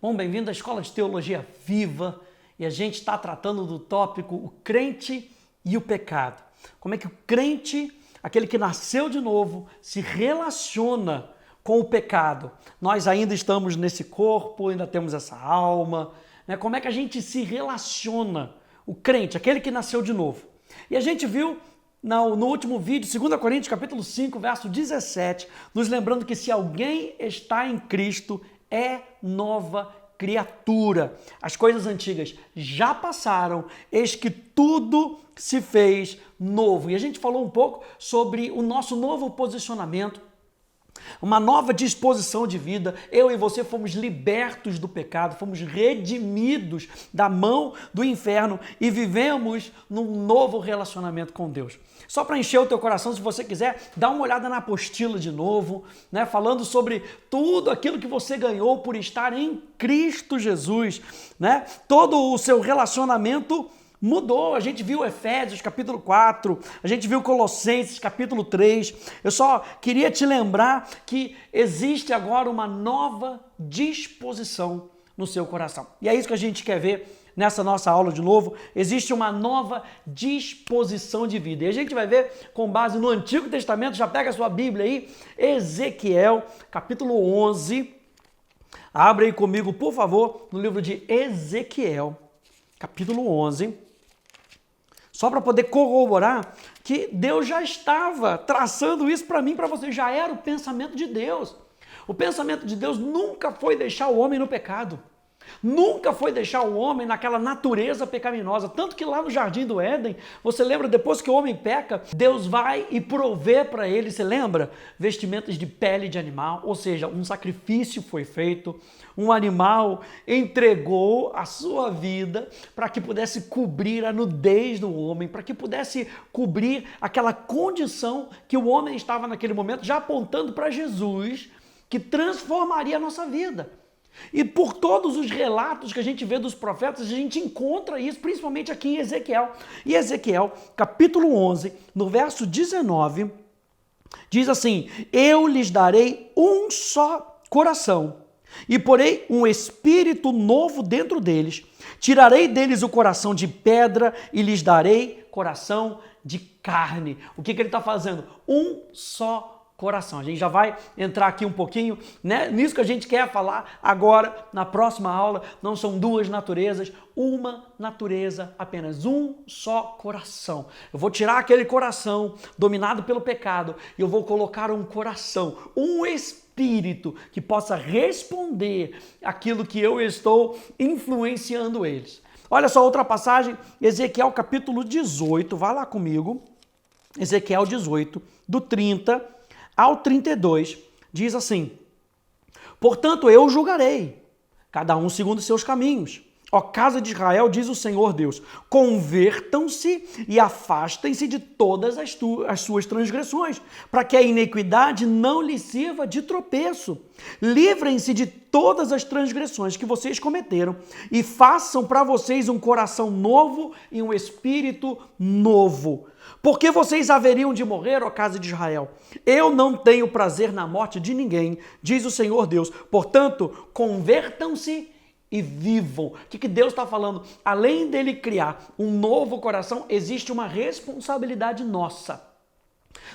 Bom, bem-vindo à Escola de Teologia Viva e a gente está tratando do tópico o crente e o pecado. Como é que o crente, aquele que nasceu de novo, se relaciona com o pecado? Nós ainda estamos nesse corpo, ainda temos essa alma, né? Como é que a gente se relaciona? O crente, aquele que nasceu de novo. E a gente viu no último vídeo, 2 Coríntios capítulo 5, verso 17, nos lembrando que se alguém está em Cristo, é nova criatura. As coisas antigas já passaram, eis que tudo se fez novo. E a gente falou um pouco sobre o nosso novo posicionamento, uma nova disposição de vida. Eu e você fomos libertos do pecado, fomos redimidos da mão do inferno e vivemos num novo relacionamento com Deus. Só para encher o teu coração, se você quiser, dá uma olhada na apostila de novo, né, falando sobre tudo aquilo que você ganhou por estar em Cristo Jesus, né? Todo o seu relacionamento mudou. A gente viu Efésios capítulo 4, a gente viu Colossenses capítulo 3. Eu só queria te lembrar que existe agora uma nova disposição no seu coração. E é isso que a gente quer ver nessa nossa aula de novo. Existe uma nova disposição de vida. E a gente vai ver com base no Antigo Testamento, já pega a sua Bíblia aí, Ezequiel capítulo 11. Abre aí comigo, por favor, no livro de Ezequiel capítulo 11. Só para poder corroborar que Deus já estava traçando isso para mim e para você, já era o pensamento de Deus. O pensamento de Deus nunca foi deixar o homem no pecado. Nunca foi deixar o homem naquela natureza pecaminosa. Tanto que lá no Jardim do Éden, você lembra, depois que o homem peca, Deus vai e provê para ele, você lembra? Vestimentas de pele de animal, ou seja, um sacrifício foi feito, um animal entregou a sua vida para que pudesse cobrir a nudez do homem, para que pudesse cobrir aquela condição que o homem estava naquele momento, já apontando para Jesus, que transformaria a nossa vida. E por todos os relatos que a gente vê dos profetas, a gente encontra isso, principalmente aqui em Ezequiel. E Ezequiel, capítulo 11, no verso 19, diz assim: eu lhes darei um só coração, e porei um espírito novo dentro deles. Tirarei deles o coração de pedra e lhes darei coração de carne. O que ele está fazendo? Um só coração. A gente já vai entrar aqui um pouquinho, né, nisso que a gente quer falar agora, na próxima aula. Não são duas naturezas, uma natureza apenas, um só coração. Eu vou tirar aquele coração dominado pelo pecado e eu vou colocar um coração, um espírito que possa responder aquilo que eu estou influenciando eles. Olha só outra passagem, Ezequiel capítulo 18, vai lá comigo, Ezequiel 18, do 30 ao 32, diz assim: portanto eu julgarei, cada um segundo seus caminhos. Ó casa de Israel, diz o Senhor Deus, convertam-se e afastem-se de todas as suas transgressões, para que a iniquidade não lhes sirva de tropeço. Livrem-se de todas as transgressões que vocês cometeram e façam para vocês um coração novo e um espírito novo. Porque vocês haveriam de morrer, ó casa de Israel? Eu não tenho prazer na morte de ninguém, diz o Senhor Deus. Portanto, convertam-se e vivam. O que Deus está falando? Além dele criar um novo coração, existe uma responsabilidade nossa.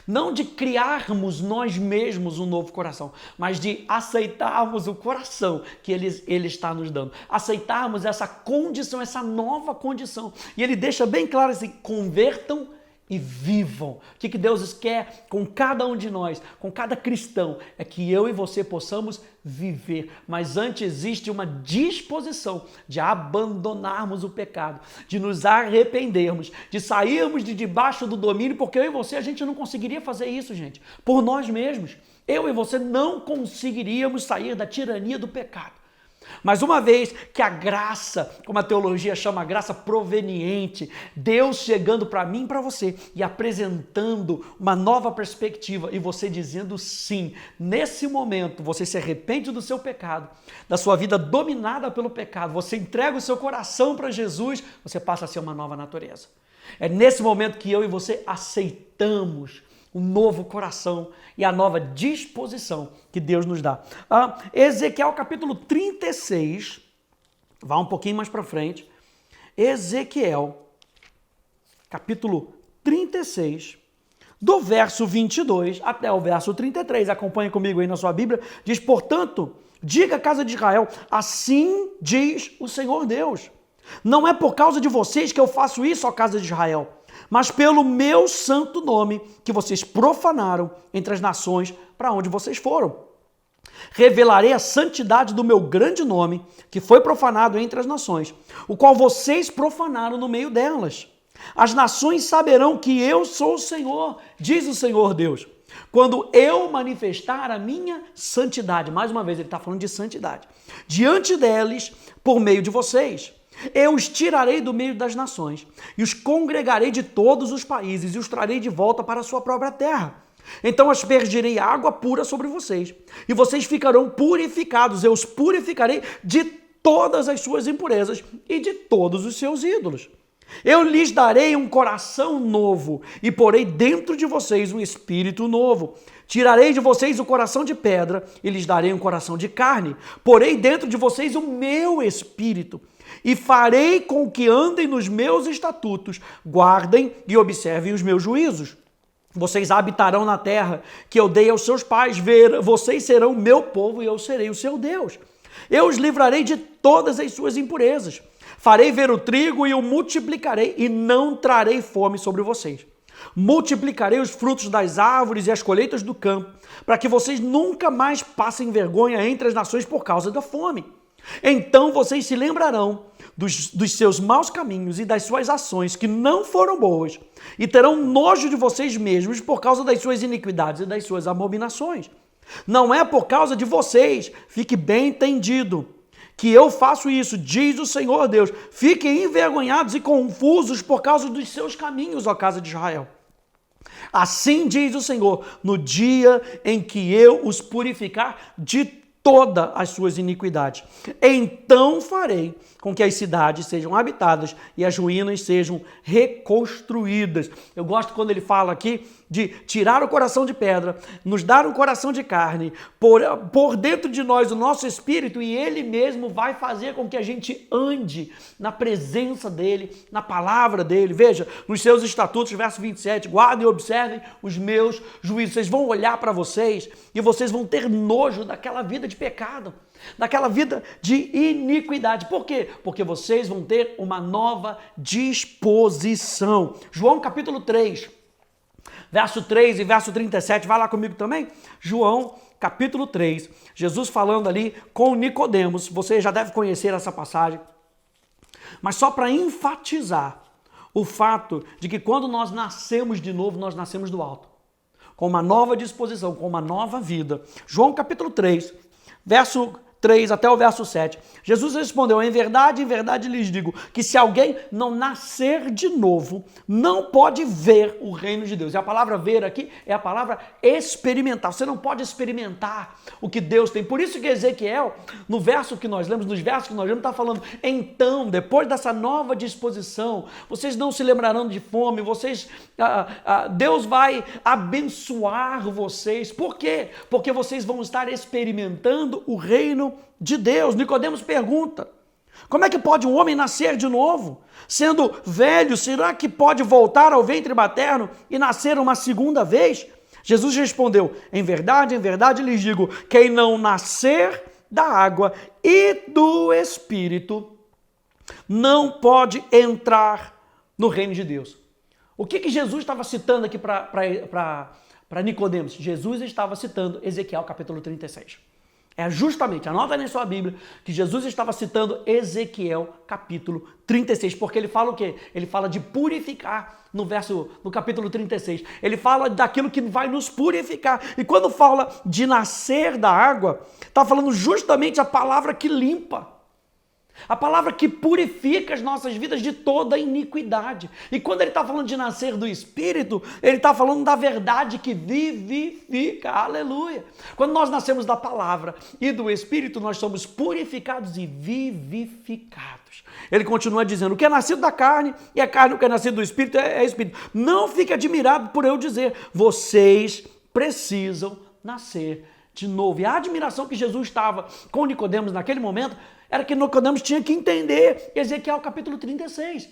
Não de criarmos nós mesmos um novo coração, mas de aceitarmos o coração que ele está nos dando. Aceitarmos essa condição, essa nova condição. E ele deixa bem claro assim: convertam e vivam. O que Deus quer com cada um de nós, com cada cristão, é que eu e você possamos viver. Mas antes existe uma disposição de abandonarmos o pecado, de nos arrependermos, de sairmos de debaixo do domínio, porque eu e você, a gente não conseguiria fazer isso, gente, por nós mesmos. Eu e você não conseguiríamos sair da tirania do pecado. Mas uma vez que a graça, como a teologia chama, a graça proveniente, Deus chegando para mim e para você e apresentando uma nova perspectiva e você dizendo sim, nesse momento você se arrepende do seu pecado, da sua vida dominada pelo pecado, você entrega o seu coração para Jesus, você passa a ser uma nova natureza. É nesse momento que eu e você aceitamos o novo coração e a nova disposição que Deus nos dá. Ezequiel capítulo 36, vá um pouquinho mais para frente. Ezequiel capítulo 36, do verso 22 até o verso 33. Acompanhe comigo aí na sua Bíblia. Diz, portanto, diga à casa de Israel, assim diz o Senhor Deus. Não é por causa de vocês que eu faço isso, ó casa de Israel, mas pelo meu santo nome que vocês profanaram entre as nações para onde vocês foram. Revelarei a santidade do meu grande nome, que foi profanado entre as nações, o qual vocês profanaram no meio delas. As nações saberão que eu sou o Senhor, diz o Senhor Deus, quando eu manifestar a minha santidade. Mais uma vez, ele está falando de santidade. Diante deles, por meio de vocês. Eu os tirarei do meio das nações e os congregarei de todos os países e os trarei de volta para a sua própria terra. Então aspergirei água pura sobre vocês e vocês ficarão purificados. Eu os purificarei de todas as suas impurezas e de todos os seus ídolos. Eu lhes darei um coração novo e porei dentro de vocês um espírito novo. Tirarei de vocês o coração de pedra e lhes darei um coração de carne. Porei dentro de vocês o meu espírito e farei com que andem nos meus estatutos, guardem e observem os meus juízos. Vocês habitarão na terra que eu dei aos seus pais, vocês serão meu povo e eu serei o seu Deus. Eu os livrarei de todas as suas impurezas. Farei ver o trigo e o multiplicarei e não trarei fome sobre vocês. Multiplicarei os frutos das árvores e as colheitas do campo, para que vocês nunca mais passem vergonha entre as nações por causa da fome. Então vocês se lembrarão dos seus maus caminhos e das suas ações que não foram boas e terão nojo de vocês mesmos por causa das suas iniquidades e das suas abominações. Não é por causa de vocês, fique bem entendido, que eu faço isso, diz o Senhor Deus. Fiquem envergonhados e confusos por causa dos seus caminhos, ó casa de Israel. Assim diz o Senhor, no dia em que eu os purificar de todas as suas iniquidades. Então farei com que as cidades sejam habitadas e as ruínas sejam reconstruídas. Eu gosto quando ele fala aqui de tirar o coração de pedra, nos dar um coração de carne, por dentro de nós o nosso espírito, e ele mesmo vai fazer com que a gente ande na presença dele, na palavra dele. Veja, nos seus estatutos, verso 27, guardem e observem os meus juízos. Vocês vão olhar para vocês e vocês vão ter nojo daquela vida de pecado, daquela vida de iniquidade. Por quê? Porque vocês vão ter uma nova disposição. João capítulo 3, verso 3 e verso 37, vai lá comigo também. João capítulo 3, Jesus falando ali com Nicodemos. Você já deve conhecer essa passagem, mas só para enfatizar o fato de que quando nós nascemos de novo, nós nascemos do alto, com uma nova disposição, com uma nova vida. João capítulo 3, verso 3 até o verso 7. Jesus respondeu, em verdade lhes digo, que se alguém não nascer de novo, não pode ver o reino de Deus. E a palavra ver aqui é a palavra experimentar. Você não pode experimentar o que Deus tem. Por isso que Ezequiel, no verso que nós lemos, nos versos que nós lemos, está falando, então, depois dessa nova disposição, vocês não se lembrarão de fome, Deus vai abençoar vocês. Por quê? Porque vocês vão estar experimentando o reino de Deus. Nicodemos pergunta, como é que pode um homem nascer de novo? Sendo velho, será que pode voltar ao ventre materno e nascer uma segunda vez? Jesus respondeu, em verdade lhes digo, quem não nascer da água e do Espírito não pode entrar no reino de Deus. O que Jesus estava citando aqui para Nicodemos? Jesus estava citando Ezequiel capítulo 36. É justamente, anota na sua Bíblia, que Jesus estava citando Ezequiel capítulo 36, porque ele fala o quê? Ele fala de purificar no capítulo 36. Ele fala daquilo que vai nos purificar. E quando fala de nascer da água, está falando justamente a palavra que limpa. A palavra que purifica as nossas vidas de toda iniquidade. E quando ele está falando de nascer do Espírito, ele está falando da verdade que vivifica. Aleluia! Quando nós nascemos da palavra e do Espírito, nós somos purificados e vivificados. Ele continua dizendo, o que é nascido da carne é carne, o que é nascido do Espírito é Espírito. Não fique admirado por eu dizer, vocês precisam nascer de novo. E a admiração que Jesus estava com Nicodemos naquele momento era que Nicodemos tinha que entender Ezequiel capítulo 36.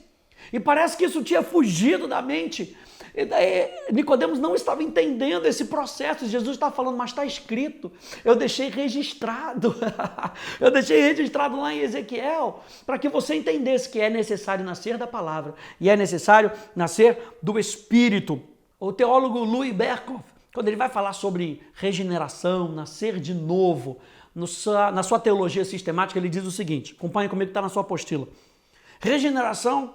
E parece que isso tinha fugido da mente. E daí, Nicodemos não estava entendendo esse processo. Jesus está falando, mas está escrito. Eu deixei registrado. Eu deixei registrado lá em Ezequiel para que você entendesse que é necessário nascer da palavra e é necessário nascer do Espírito. O teólogo Louis Berkhoff, quando ele vai falar sobre regeneração, nascer de novo, na sua teologia sistemática, ele diz o seguinte, acompanhe comigo que está na sua apostila. Regeneração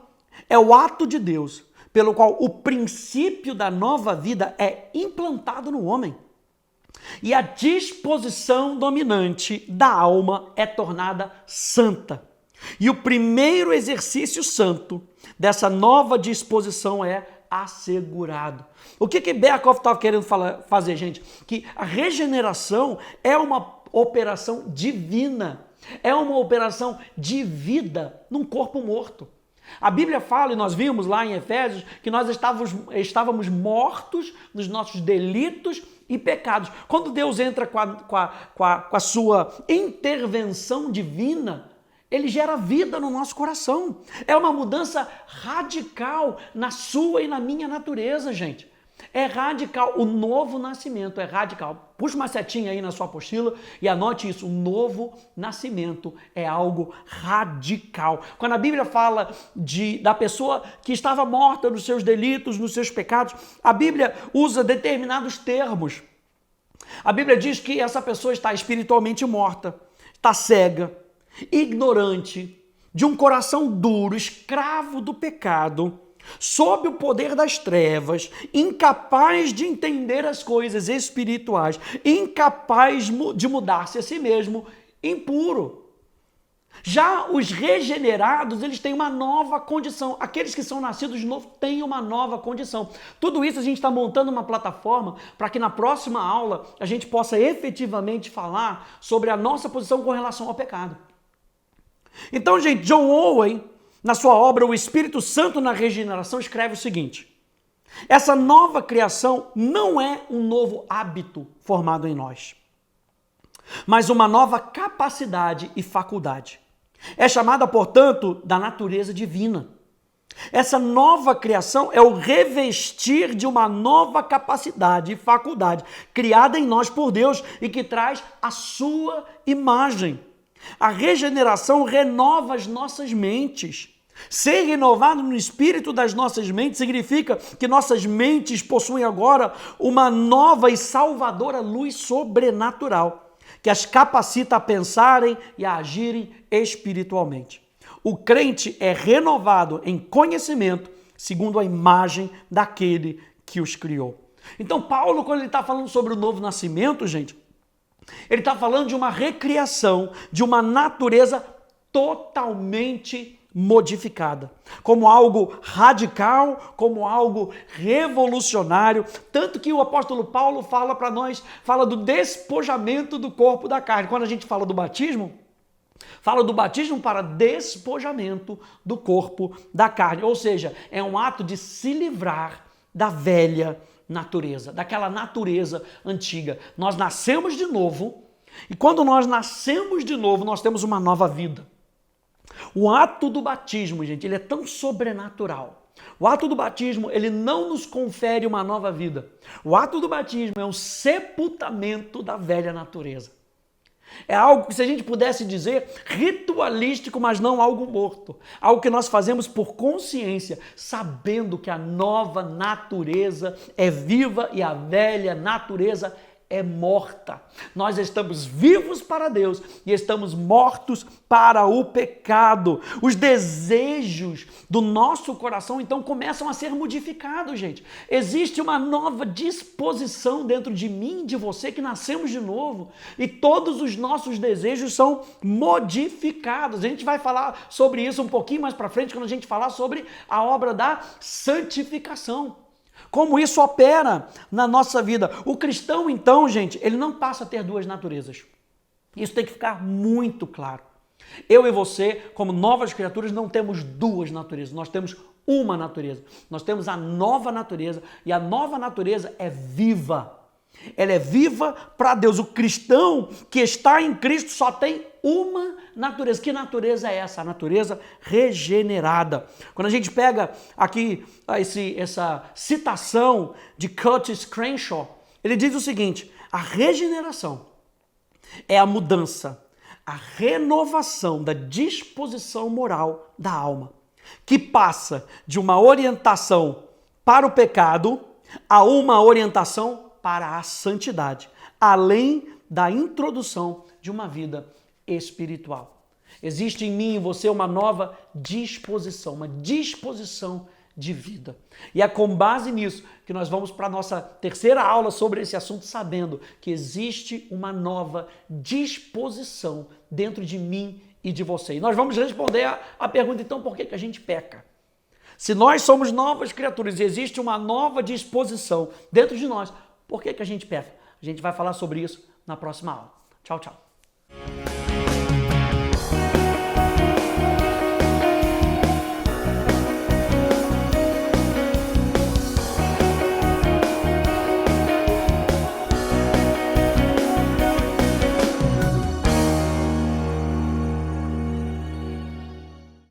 é o ato de Deus pelo qual o princípio da nova vida é implantado no homem e a disposição dominante da alma é tornada santa. E o primeiro exercício santo dessa nova disposição é assegurado. O que Berkhoff estava querendo fazer, gente? Que a regeneração é uma operação divina, é uma operação de vida num corpo morto. A Bíblia fala, e nós vimos lá em Efésios, que nós estávamos mortos nos nossos delitos e pecados. Quando Deus entra com a sua intervenção divina, ele gera vida no nosso coração. É uma mudança radical na sua e na minha natureza, gente. É radical. O novo nascimento é radical. Puxa uma setinha aí na sua apostila e anote isso. O novo nascimento é algo radical. Quando a Bíblia fala da pessoa que estava morta nos seus delitos, nos seus pecados, a Bíblia usa determinados termos. A Bíblia diz que essa pessoa está espiritualmente morta, está cega, ignorante, de um coração duro, escravo do pecado, sob o poder das trevas, incapaz de entender as coisas espirituais, incapaz de mudar-se a si mesmo, impuro. Já os regenerados, eles têm uma nova condição. Aqueles que são nascidos de novo têm uma nova condição. Tudo isso a gente está montando uma plataforma para que na próxima aula a gente possa efetivamente falar sobre a nossa posição com relação ao pecado. Então, gente, John Owen, na sua obra O Espírito Santo na Regeneração, escreve o seguinte: essa nova criação não é um novo hábito formado em nós, mas uma nova capacidade e faculdade. É chamada, portanto, da natureza divina. Essa nova criação é o revestir de uma nova capacidade e faculdade criada em nós por Deus e que traz a sua imagem. A regeneração renova as nossas mentes. Ser renovado no espírito das nossas mentes significa que nossas mentes possuem agora uma nova e salvadora luz sobrenatural, que as capacita a pensarem e a agirem espiritualmente. O crente é renovado em conhecimento segundo a imagem daquele que os criou. Então, Paulo, quando ele está falando sobre o novo nascimento, gente, ele está falando de uma recriação, de uma natureza totalmente modificada, como algo radical, como algo revolucionário, tanto que o apóstolo Paulo fala para nós, fala do despojamento do corpo da carne. Quando a gente fala do batismo para despojamento do corpo da carne, ou seja, é um ato de se livrar da velha natureza, daquela natureza antiga. Nós nascemos de novo e quando nós nascemos de novo, nós temos uma nova vida. O ato do batismo, gente, ele é tão sobrenatural. O ato do batismo, ele não nos confere uma nova vida. O ato do batismo é um sepultamento da velha natureza. É algo que, se a gente pudesse dizer, ritualístico, mas não algo morto. Algo que nós fazemos por consciência, sabendo que a nova natureza é viva e a velha natureza é morta. Nós estamos vivos para Deus e estamos mortos para o pecado. Os desejos do nosso coração, então, começam a ser modificados, gente. Existe uma nova disposição dentro de mim e de você que nascemos de novo e todos os nossos desejos são modificados. A gente vai falar sobre isso um pouquinho mais para frente, quando a gente falar sobre a obra da santificação. Como isso opera na nossa vida. O cristão, então, gente, ele não passa a ter duas naturezas. Isso tem que ficar muito claro. Eu e você, como novas criaturas, não temos duas naturezas, nós temos uma natureza. Nós temos a nova natureza e a nova natureza é viva. Ela é viva para Deus. O cristão que está em Cristo só tem uma natureza. Que natureza é essa? A natureza regenerada. Quando a gente pega aqui essa citação de Curtis Crenshaw, ele diz o seguinte: a regeneração é a mudança, a renovação da disposição moral da alma, que passa de uma orientação para o pecado a uma orientação para a santidade, além da introdução de uma vida espiritual. Existe em mim e em você uma nova disposição, uma disposição de vida. E é com base nisso que nós vamos para a nossa terceira aula sobre esse assunto, sabendo que existe uma nova disposição dentro de mim e de você. E nós vamos responder a pergunta, então, por que a gente peca? Se nós somos novas criaturas e existe uma nova disposição dentro de nós, por que a gente peca? A gente vai falar sobre isso na próxima aula. Tchau, tchau.